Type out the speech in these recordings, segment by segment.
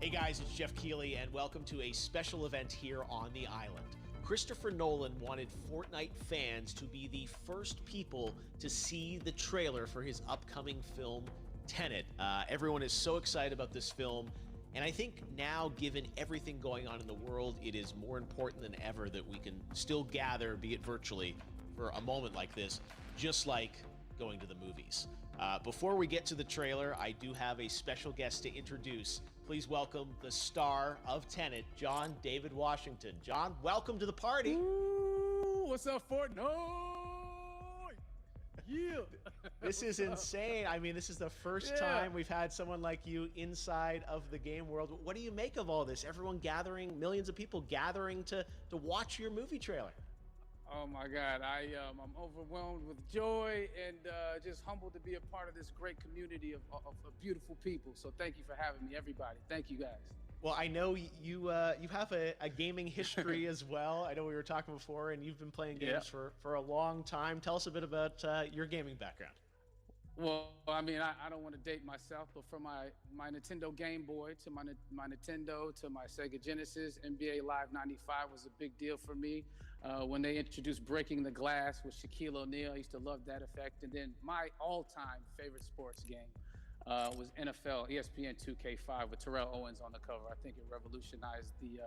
Hey guys, it's Jeff Keighley, and welcome to a special event here on the island. Christopher Nolan wanted Fortnite fans to be the first people to see the trailer for his upcoming film, Tenet. Everyone is so excited about this film, and I think now, given everything going on in the world, it is more important than ever that we can still gather, be it virtually, for a moment like this, just like going to the movies. Before we get to the trailer, I do have a special guest to introduce. Please welcome the star of Tenet, John David Washington. John, welcome to the party. Ooh, what's up, Fortnite? Yeah. This is insane. I mean, this is the first time we've had someone like you inside of the game world. What do you make of all this? Everyone gathering, millions of people gathering to watch your movie trailer. Oh my God, I'm overwhelmed with joy and just humbled to be a part of this great community of beautiful people. So thank you for having me, everybody. Thank you, guys. Well, I know you have a gaming history as well. I know we were talking before, and you've been playing games for a long time. Tell us a bit about your gaming background. Well, I mean, I don't want to date myself, but from my Nintendo Game Boy to my Nintendo to my Sega Genesis, NBA Live 95 was a big deal for me. When they introduced Breaking the Glass with Shaquille O'Neal, I used to love that effect. And then my all-time favorite sports game was NFL ESPN 2K5 with Terrell Owens on the cover. I think it revolutionized the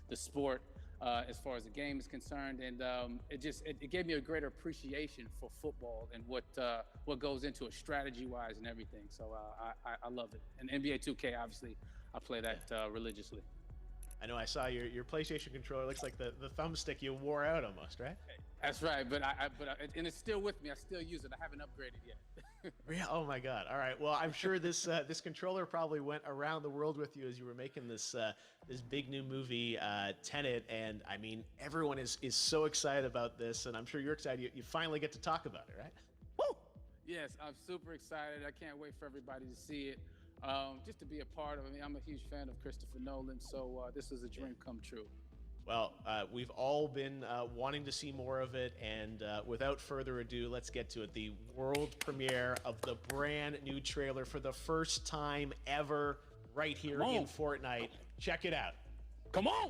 the sport as far as the game is concerned, and it gave me a greater appreciation for football and what goes into it strategy-wise and everything. So I love it. And NBA 2K, obviously, I play that religiously. I know I saw your PlayStation controller. Looks like the thumbstick you wore out almost, right? That's right, but and it's still with me. I still use it. I haven't upgraded yet. Yeah. Oh my God. All right. Well, I'm sure this controller probably went around the world with you as you were making this big new movie, Tenet. And I mean, everyone is so excited about this, and I'm sure you're excited. You finally get to talk about it, right? Woo! Yes, I'm super excited. I can't wait for everybody to see it. Just to be a part of it. I mean, I'm a huge fan of Christopher Nolan, so this is a dream come true. Well, we've all been wanting to see more of it, and without further ado, let's get to it. The world premiere of the brand new trailer for the first time ever right here in Fortnite. Check it out. Come on!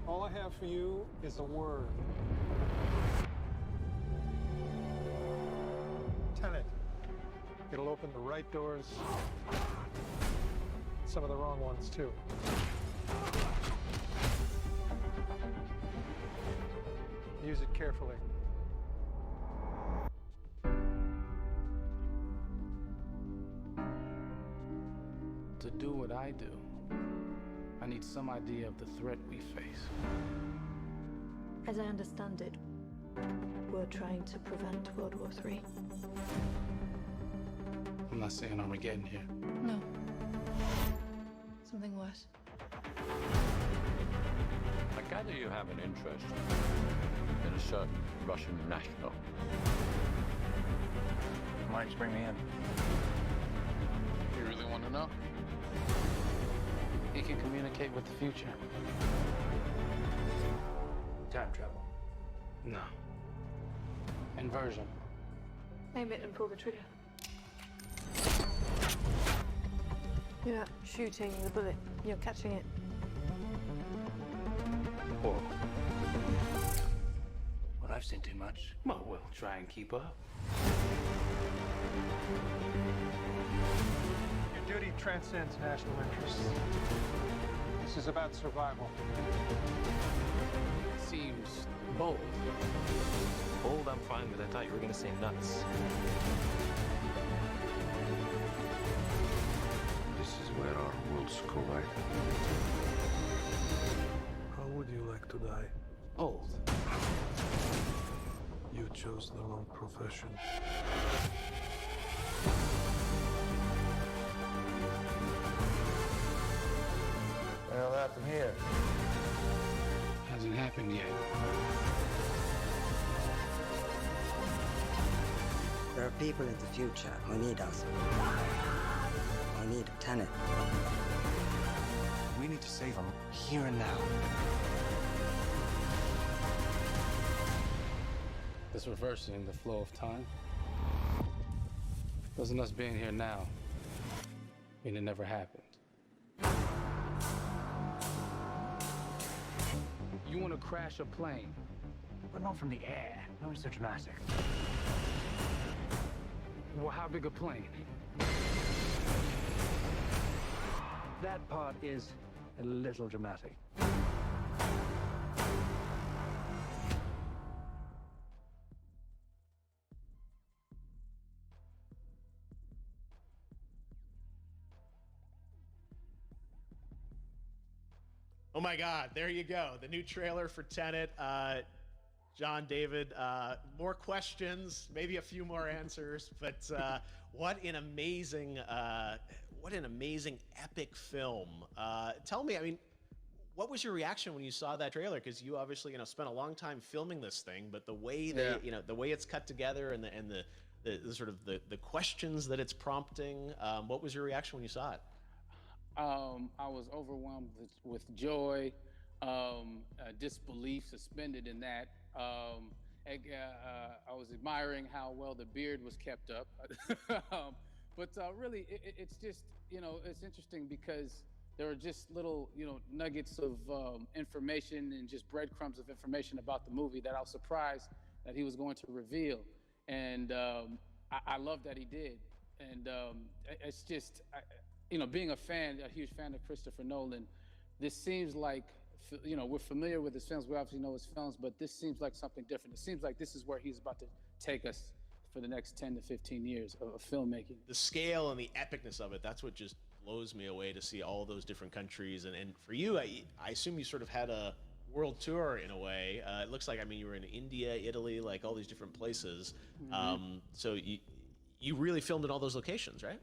All I have for you is a word. Tenet. It'll open the right doors, some of the wrong ones too. Use it carefully. To do what I do, I need some idea of the threat we face. As I understand it, we're trying to prevent World War III. I'm not saying Armageddon here. No. Something worse. I gather you have an interest in a certain Russian national. Mike's bring me in. You really want to know? He can communicate with the future. Time travel. No. Inversion. Aim it and pull the trigger. You're not shooting the bullet, you're catching it. Whoa. Well, I've seen too much. Well, we'll try and keep up. Your duty transcends national interests. This is about survival. Seems bold. Bold, I'm fine with. I thought you were going to say nuts. This is where our worlds collide. How would you like to die? Old. You chose the wrong profession. Well, happened here. Hasn't happened yet. There are people in the future who need us. I need Tenet. We need to save him here and now. This reversing the flow of time doesn't us being here now mean it never happened. You want to crash a plane, But not from the air. No, it's so dramatic. well, how big a plane? That part is a little dramatic. Oh my God, there you go. The new trailer for Tenet. John, David, more questions, maybe a few more answers, but what an amazing epic film. Tell me, I mean, what was your reaction when you saw that trailer? Because you obviously, spent a long time filming this thing, but the way the way it's cut together and the sort of the questions that it's prompting, what was your reaction when you saw it? I was overwhelmed with joy, disbelief suspended in that. I was admiring how well the beard was kept up. But really, it's just, it's interesting because there are just little, nuggets of information and just breadcrumbs of information about the movie that I was surprised that he was going to reveal. And I love that he did. And it's just, being a huge fan of Christopher Nolan, this seems like, we're familiar with his films. We obviously know his films, but this seems like something different. It seems like this is where he's about to take us for the next 10 to 15 years of filmmaking. The scale and the epicness of it, that's what just blows me away, to see all those different countries. And for you, I assume you sort of had a world tour in a way. It looks like, you were in India, Italy, like all these different places. Mm-hmm. So you really filmed in all those locations, right?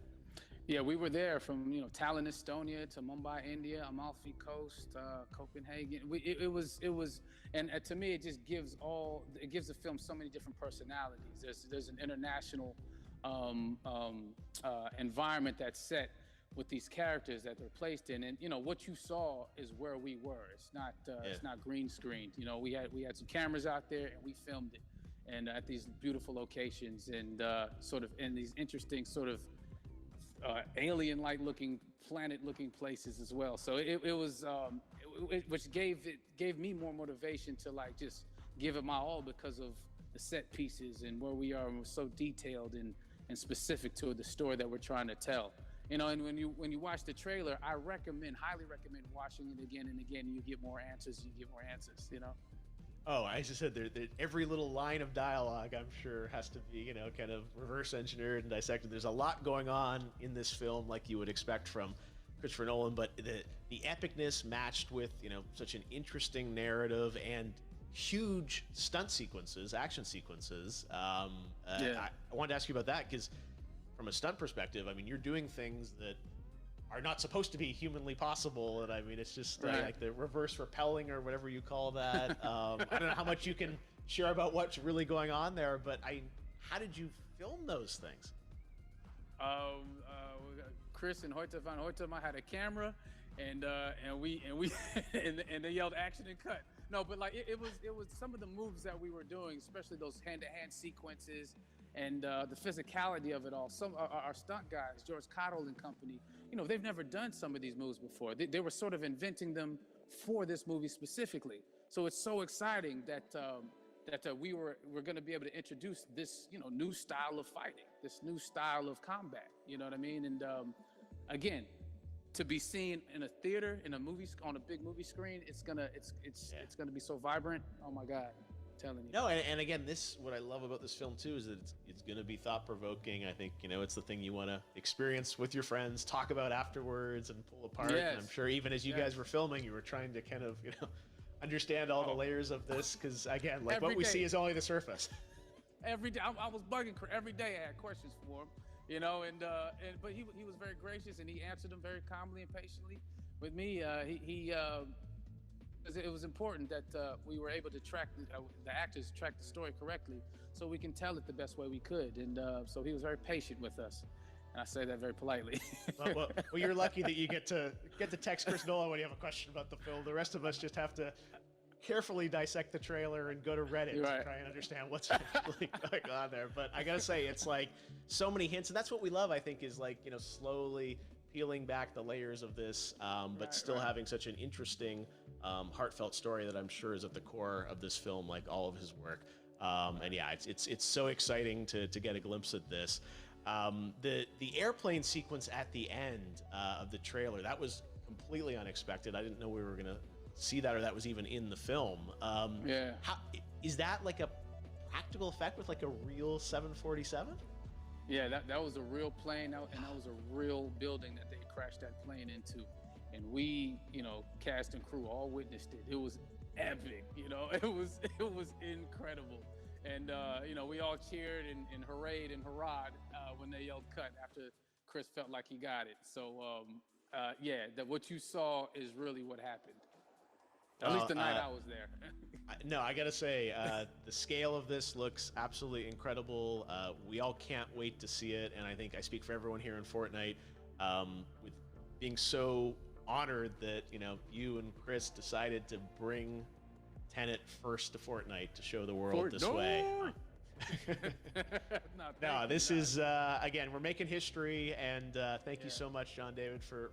Yeah, we were there from Tallinn, Estonia, to Mumbai, India, Amalfi Coast, Copenhagen. It was, and to me, it just gives the film so many different personalities. There's an international environment that's set with these characters that they're placed in, and what you saw is where we were. It's not green screened. We had some cameras out there and we filmed it, and at these beautiful locations and sort of in these interesting sort of alien-like looking, planet-looking places as well. So it was, which gave me more motivation to just give it my all because of the set pieces and where we are, and we're so detailed and specific to the story that we're trying to tell. And when you watch the trailer, I highly recommend watching it again and again. You get more answers. Oh, I just said every little line of dialogue, I'm sure, has to be, kind of reverse engineered and dissected. There's a lot going on in this film, like you would expect from Christopher Nolan, but the epicness matched with, such an interesting narrative and huge stunt sequences, action sequences. I wanted to ask you about that because from a stunt perspective, you're doing things that are not supposed to be humanly possible, and it's just like the reverse rappelling or whatever you call that. I don't know how much you can share about what's really going on there, but how did you film those things? Chris and Hoyte van Hoytema had a camera, and we and they yelled action and cut. No, but it was some of the moves that we were doing, especially those hand-to-hand sequences. And the physicality of it all. Some our stunt guys, George Cottle and company, they've never done some of these moves before. They were sort of inventing them for this movie specifically. So it's so exciting that we're going to be able to introduce this new style of fighting, this new style of combat. You know what I mean? And again, to be seen in a theater, in a movie, on a big movie screen, it's gonna be so vibrant. Oh my God. Telling you. No, and again, what I love about this film too is that it's going to be thought-provoking. I think it's the thing you want to experience with your friends, talk about afterwards, and pull apart. Yes. And I'm sure even as you guys were filming, you were trying to kind of understand all the layers of this, because again, what we see is only the surface. Every day, I was bugging every day. I had questions for him, but he was very gracious and he answered them very calmly and patiently with me. It was important that we were able to track the actors track the story correctly, so we can tell it the best way we could. And so he was very patient with us. And I say that very politely. Well, you're lucky that you get to text Chris Nolan when you have a question about the film. The rest of us just have to carefully dissect the trailer and go to Reddit to try and understand what's actually going on there. But I gotta say, it's like so many hints, and that's what we love. I think is like, you know, slowly peeling back the layers of this, but still having such an interesting, heartfelt story that I'm sure is at the core of this film, like all of his work. And yeah, it's so exciting to get a glimpse at this. The airplane sequence at the end of the trailer, that was completely unexpected. I didn't know we were gonna see that, or that was even in the film. Yeah. Is that like a practical effect with like a real 747? Yeah, that was a real plane, and that was a real building that they crashed that plane into. And we, you know, cast and crew all witnessed it. It was epic, you know, it was incredible. And, you know, we all cheered and hurrayed and hurrahed when they yelled cut after Chris felt like he got it. So, yeah, what you saw is really what happened. At least the night I was there. No, I gotta say, the scale of this looks absolutely incredible. We all can't wait to see it, and I think I speak for everyone here in Fortnite, with being so honored that, you know, you and Chris decided to bring Tenet first to Fortnite to show the world this way. No, this is again, we're making history, and thank you so much, John David, for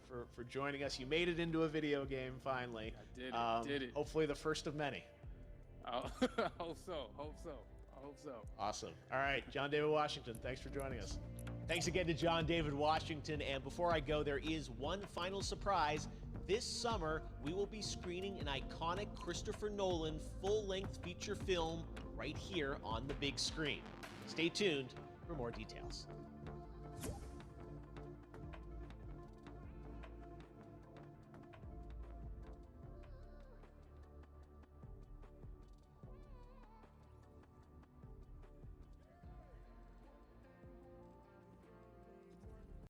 joining us. You made it into a video game finally. I did it. Hopefully the first of many. Hope so. Awesome. All right, John David Washington, thanks for joining us. Thanks again to John David Washington. And before I go, there is one final surprise. This summer, we will be screening an iconic Christopher Nolan full-length feature film right here on the big screen. Stay tuned for more details.